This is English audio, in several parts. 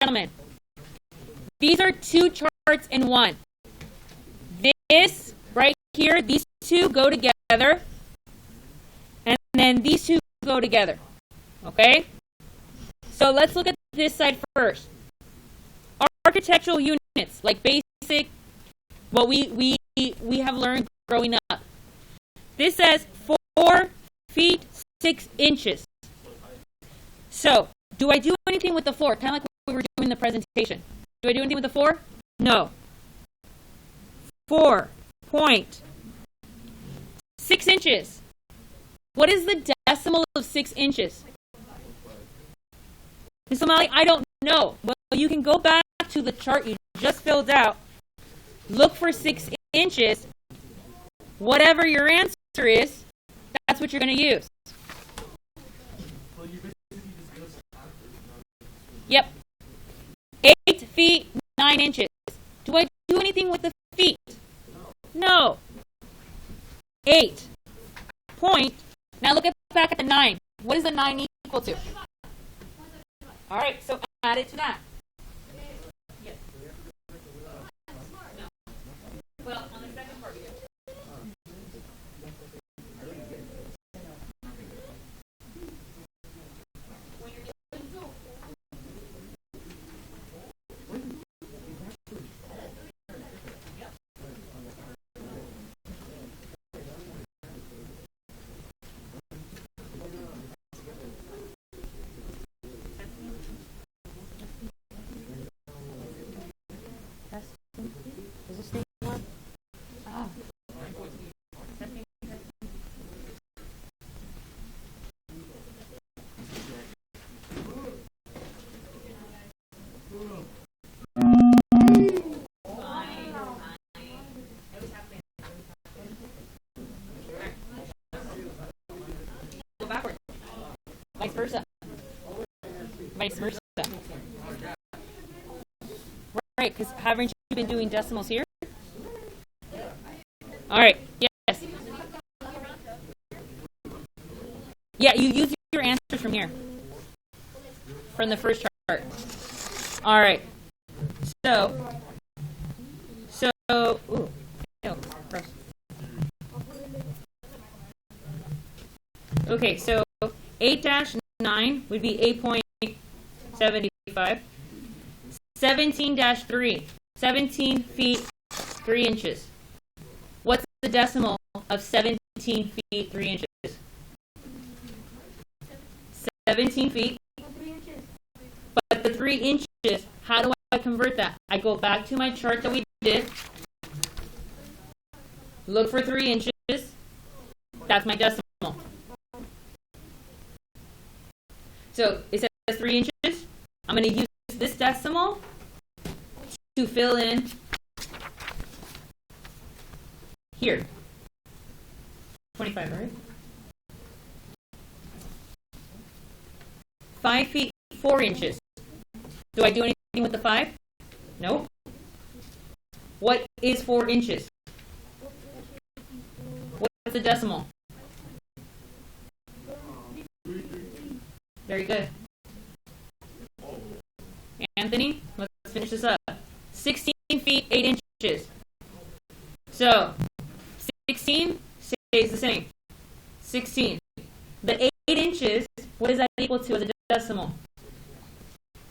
gentlemen, these are two charts in one. This right here, these two go together, and then these two go together. Okay? So let's look at this side first. Architectural units, like basic, what we have learned growing up. This says 4 feet 6 inches. So, do I do anything with the 4? Kind of like what we were doing in the presentation. Do I do anything with the 4? No. 4.6 inches. What is the decimal of 6 inches? Ms. O'Malley, I don't know. Well, you can go back to the chart you just filled out. Look for 6 inches. Whatever your answer is, that's what you're going to use. Yep. 8 feet 9 inches. Do I do anything with the feet? No. 8 point. Now look back at the 9. What is the 9 equal to? All right, so add it to that. Yes. No. Well, on the second part, yes. Vice versa. Vice versa. Right, because haven't you been doing decimals here? All right, yes. Yeah, you use your answers from here. From the first chart. All right. Ooh, ew, gross. Okay, so 8-9 would be 8.75. 17-3, 17 feet 3 inches. What's the decimal of 17 feet 3 inches? 17 feet. But the 3 inches, how do I convert that? I go back to my chart that we did. Look for 3 inches. That's my decimal. So it says 3 inches. I'm going to use this decimal to fill in here. 25, right? 5 feet 4 inches. Do I do anything with the 5? Nope. What is 4 inches? What's the decimal? Very good. Anthony, let's finish this up. 16 feet 8 inches. So 16 stays the same. 16. The 8 inches, what is that equal to as a decimal?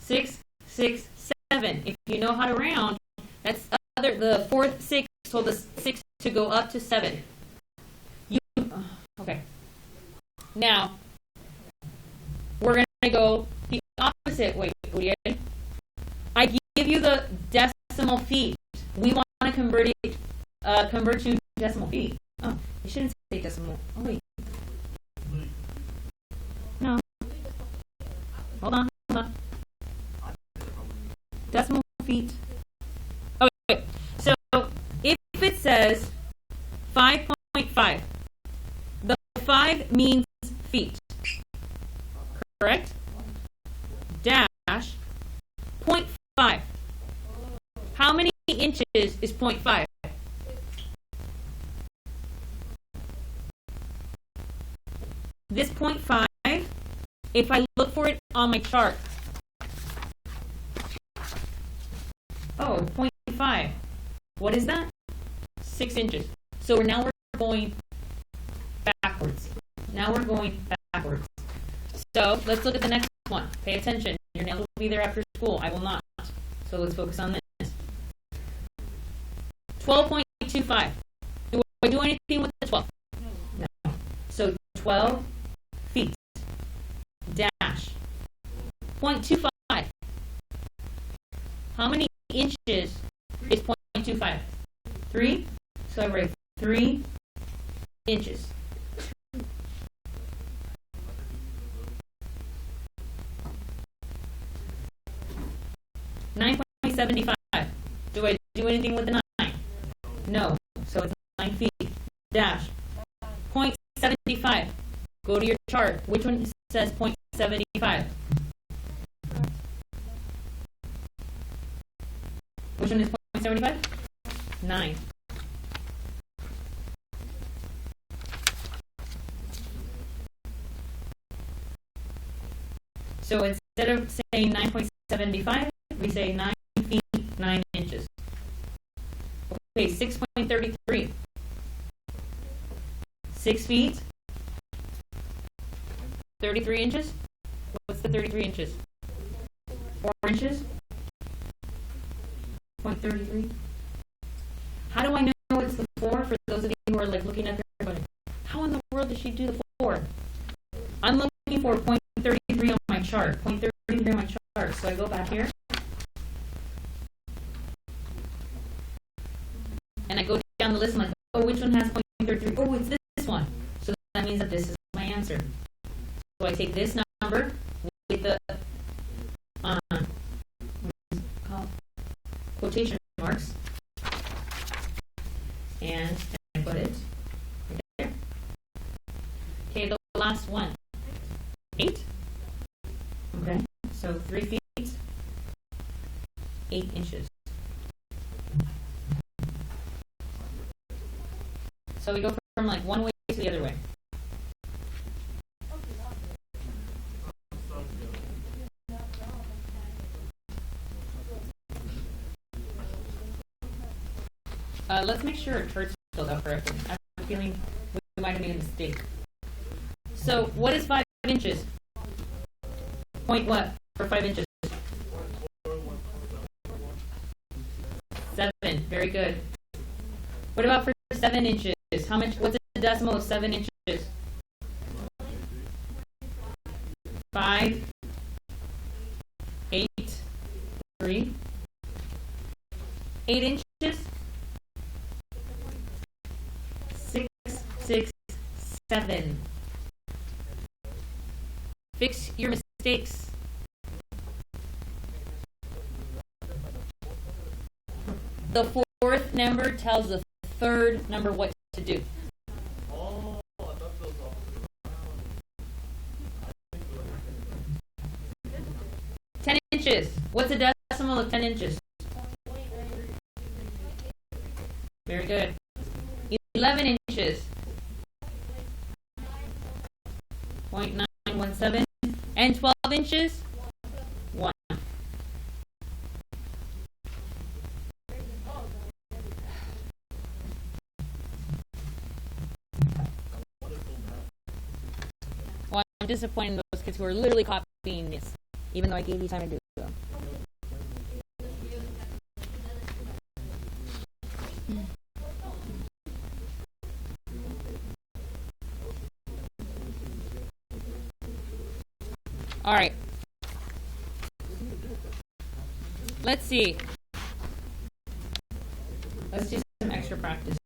6, 6, 7. If you know how to round, that's the fourth 6 told the 6 to go up to 7. Okay. Now, we're going to go the opposite way. I give you the decimal feet. We want to convert to decimal feet. Oh, you shouldn't say decimal. Oh, wait. No. Hold on. Decimal feet. Oh, wait. So, if it says 5.5, the 5 means feet. Correct? Dash 0.5. How many inches is 0.5? This 0.5, if I look for it on my chart, Oh, 0.5. What is that? 6 inches. So now we're going backwards. Now we're going backwards. So let's look at the next one. Pay attention. Your nails will be there after school. I will not. So let's focus on this. 12.25. Do I do anything with the 12? No. So 12 feet. Dash. 0.25. How many inches is 0.25? 3. So I write 3 inches. $9.75. Do I do anything with the 9? No. So it's 9 feet. Dash. 0.75. Go to your chart. Which one says 0.75? Which one is 0.75? 9. So instead of saying 9.75, we say 9 feet, 9 inches. Okay, 6.33. 6 feet, 33 inches. What's the 33 inches? 4 inches? 0.33. How do I know it's the 4? For those of you who are like looking at their going, how in the world did she do the 4? I'm looking for 0.33 on my chart. 0.33 on my chart. So I go back here. And I go down the list. I'm like, oh, which one has 0.33? Oh, it's this one. So that means that this is my answer. So I take this number with the quotation marks, and I put it right there. Okay, the last one. 8. Okay, so 3 feet, 8 inches. So we go from like one way to the other way. Let's make sure our chart's filled out correctly. I have a feeling we might have made a mistake. So what is 5 inches? Point what for 5 inches? 7. Very good. What about for 7 inches? How much? What's the decimal of 7 inches? 5, 8, 3. 8 inches? 6, 6, 7. Fix your mistakes. The 4th number tells the 3rd number what to do. 10 inches. What's the decimal of 10 inches? Very good. 11 inches. 0.917. And 12 inches? 1. Well, I'm disappointed in those kids who are literally copying this, even though I gave you time to do so. All right. Let's see. Let's do some extra practice.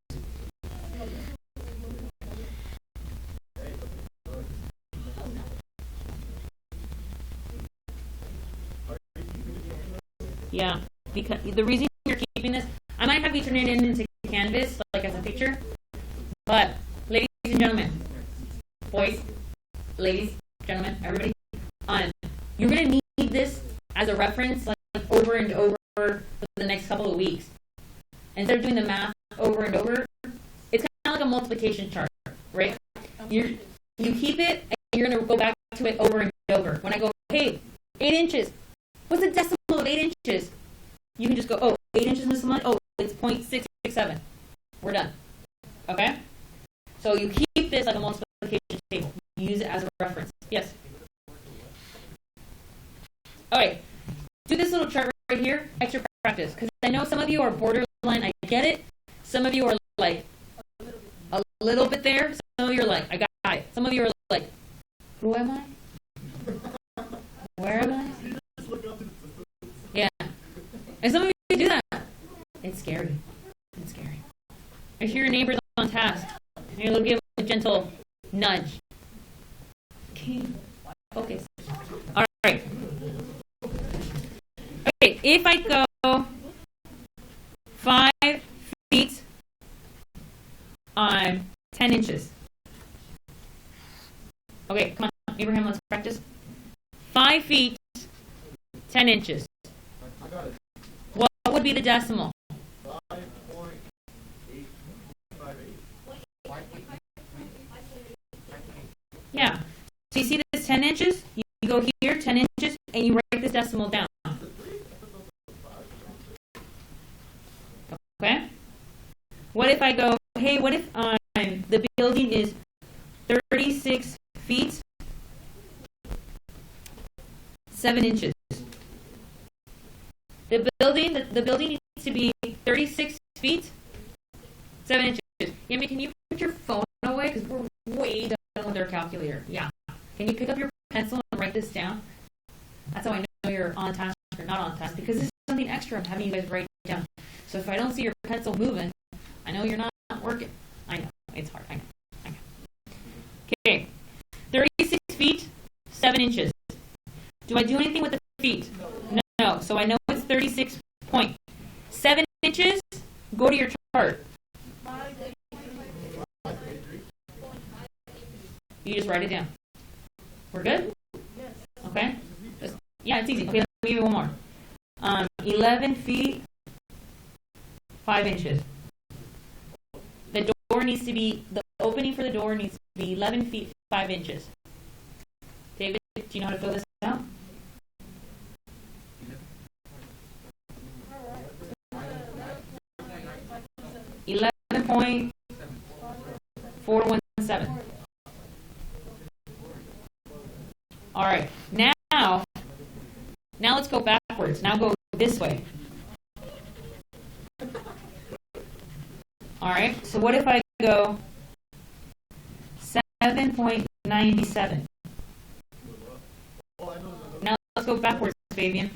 Yeah, because the reason you're keeping this, I might have you turn it into Canvas, like as a picture, but ladies and gentlemen, boys, ladies, gentlemen, everybody, you're going to need this as a reference like over and over for the next couple of weeks. Instead of doing the math over and over, it's kind of like a multiplication chart, right? You keep it, and you're going to go back to it over and over. When I go, hey, 8 inches, what's the decimal of 8 inches? You can just go, oh, 8 8 inches missing line. Oh, it's 0.667. We're done. Okay? So you keep this like a multiplication table. You use it as a reference. Yes? Okay. Do this little chart right here. Extra practice. Because I know some of you are borderline. I get it. Some of you are like a little bit there. Some of you are like, I got it. Some of you are like, who am I? Where am I? Yeah. And some of you do that. It's scary. It's scary. If your neighbor's on task, you'll give a gentle nudge. Okay. Focus. All right. Okay, if I go 5 feet on 10 inches. Okay, come on, Abraham, let's practice. 5 feet, 10 inches. What would be the decimal? 5.858. Yeah. So you see this 10 inches? You go here, 10 inches, and you write this decimal down. Okay? What if I go, hey, what if the building is 36 feet, 7 inches? The building needs to be 36 feet, 7 inches. Yami, can you put your phone away? Because we're way done with our calculator. Yeah. Can you pick up your pencil and write this down? That's how I know you're on task or not on task, because this is something extra I'm having you guys write down. So if I don't see your pencil moving, I know you're not working. I know. It's hard. I know. Okay. 36 feet, 7 inches. Do I do anything with the feet? No. So I know it's 36.7 inches. Go to your chart. You just write it down. We're good? Yes. Okay. Yeah, it's easy. Okay, let me give you one more. 11 feet, 5 inches. The door needs to be, the opening for the door needs to be 11 feet, 5 inches. David, do you know how to fill this out? $11.417. All right. Now let's go backwards. Now go this way. All right. So what if I go 7.97? Now let's go backwards, Fabian.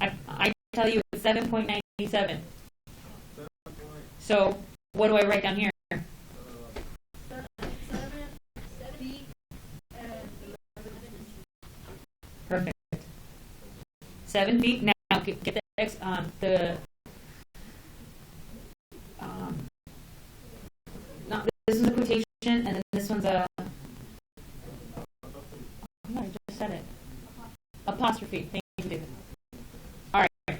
I tell you it's 7.97. So what do I write down here? 7 feet and 11 inches. Perfect. 7 feet. Now get the not this is a quotation, and then this one's a. No, I just said it. Apostrophe. Thank you, David. All right.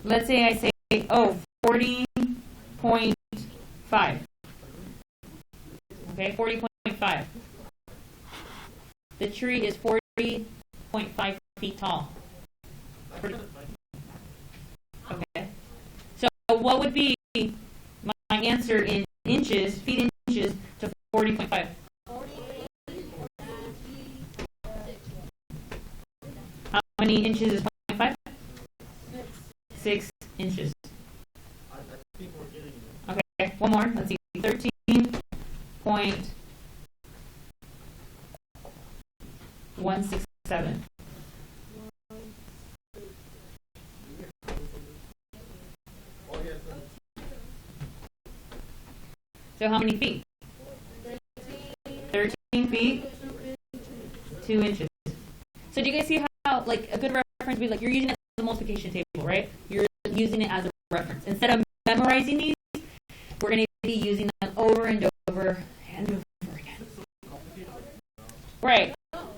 Let's say I say 40.5. Okay, 40.5. The tree is 40.5 feet tall. Okay. So what would be my answer in inches, feet inches, to 40.5? How many inches is 0.5? 6 inches. Okay, one more. Let's see. 13.167. So how many feet? 13 feet, 2 inches. So do you guys see how, like, a good reference would be, like, you're using it as a multiplication table, right? You're using it as a reference. Instead of memorizing these, we're going to be using them over and over and over again. Right.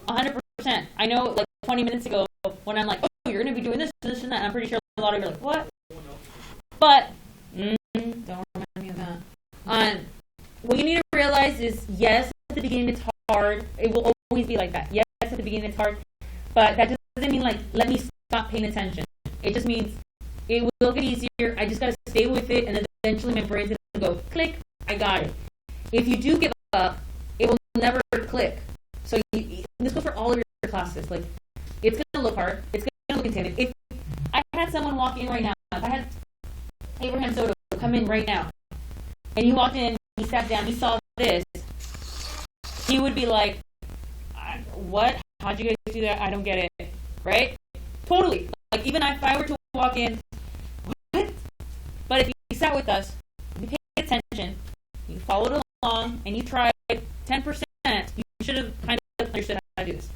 100%. I know, like, 20 minutes ago, when I'm like, oh, you're going to be doing this, this, and that, I'm pretty sure a lot of you are like, what? But, don't remind me of that. What you need to realize is, yes, at the beginning it's hard. It will always be like that. Yes, at the beginning it's hard. But that doesn't mean, like, let me stop paying attention. It just means it will get easier. I just got to stay with it, and eventually my brain's going to go, click, I got it. If you do give up, it will never click. So this goes for all of your classes. Like, it's going to look hard. It's going to look intimidating. If I had someone walk in right now, if I had Abraham Soto come in right now, and he walked in, he sat down, he saw this, he would be like, what? How'd you guys do that? I don't get it. Right? Totally. Like, even if I were to walk in, what? But if you sat with us, you paid attention, you followed along, and you tried 10%, you should have kind of understood how to do this.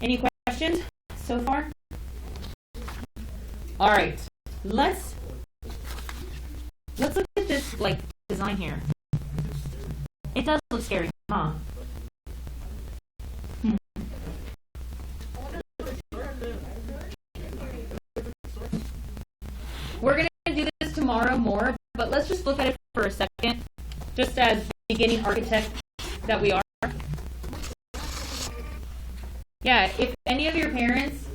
Any questions so far? All right. Let's look at this, like, design here. It does look scary, huh? We're going to do this tomorrow more, but let's just look at it for a second, just as beginning architects that we are. Yeah, if any of your parents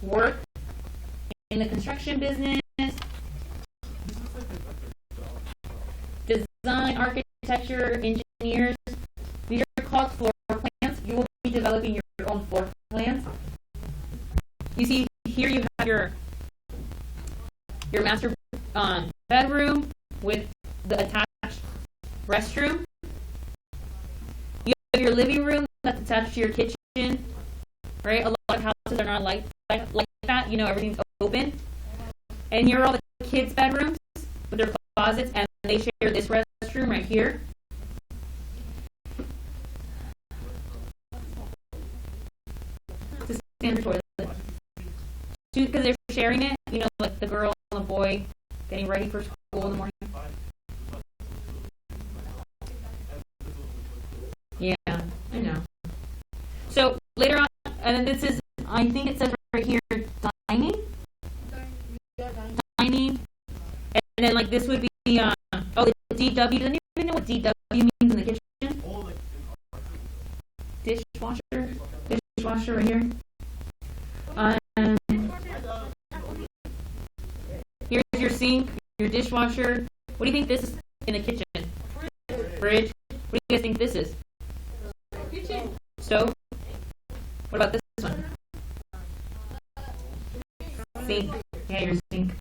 work in the construction business, design, architecture, engineers, these are called floor plans. You will be developing your own floor plans. You see, here you have your master bedroom with the attached restroom. You have your living room that's attached to your kitchen, right? A lot of houses are not like that. You know, everything's open. And here are all the kids' bedrooms with their closets, and they share this restroom right here. It's a standard toilet. Because they're sharing it, you know, like the girl and the boy getting ready for school in the morning. Yeah, I know. So later on, and then this is, I think it says right here, dining. Dining. And then like this would be, the DW. Does anyone know what DW means in the kitchen? Dishwasher right here. Here's your sink, your dishwasher. What do you think this is in the kitchen? Fridge. What do you guys think this is? Kitchen. Stove. What about this one? Sink. Yeah, your sink.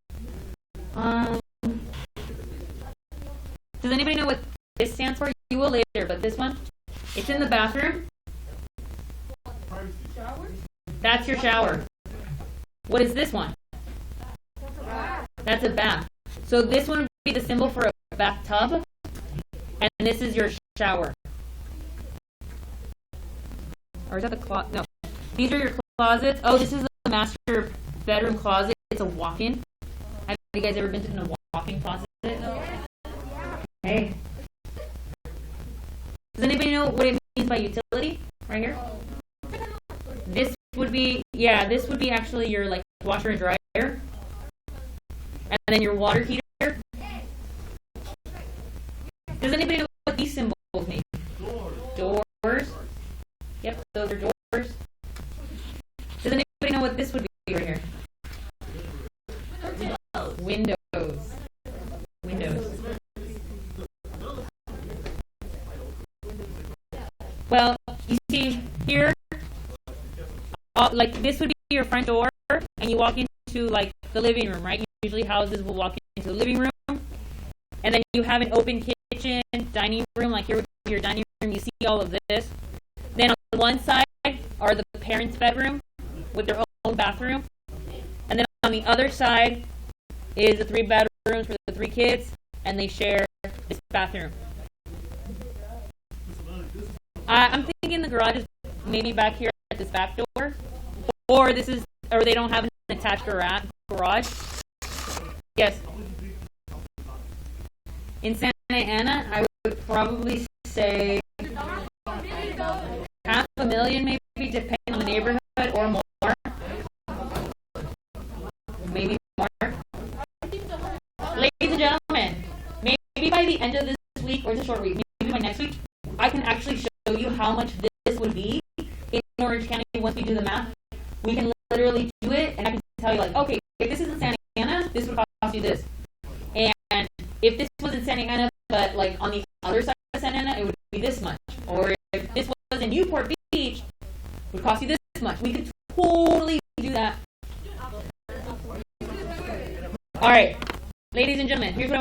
Does anybody know what this stands for? You will later, but this one? It's in the bathroom. Shower. That's your shower. What is this one? That's a bath. So this one would be the symbol for a bathtub, and this is your shower. Or is that the closet? No. These are your closets. Oh, this is the master bedroom closet. It's a walk-in. Have you guys ever been to a walk-in closet? Hey. Does anybody know what it means by utility? Right here? This would be, this would be actually your like washer and dryer. And then your water heater. Does anybody know what these symbols mean? Doors. Yep, those are doors. Does anybody know what this would be right here? Windows. Well, you see here, like this would be your front door, and you walk into like the living room, right? Usually houses will walk into the living room, and then you have an open kitchen, dining room, like here would be your dining room. You see all of this. Then on one side are the parents' bedroom with their own bathroom, and then on the other side is the 3 bedrooms for the 3 kids, and they share this bathroom. I'm thinking the garage is maybe back here at this back door, or they don't have an attached garage. Yes. In Santa Ana, I would probably say $500,000, maybe, depending on the neighborhood, or more. Maybe more. Ladies and gentlemen, maybe by the end of this week, or it's a short week, maybe by next week, I can actually show you how much this would be in Orange County once we do the math. We can literally do it, and I can tell like, okay, if this is in Santa Ana, this would cost you this. And if this was in Santa Ana, but like on the other side of Santa Ana, it would be this much. Or if this was in Newport Beach, it would cost you this much. We could totally do that. All right, ladies and gentlemen, here's what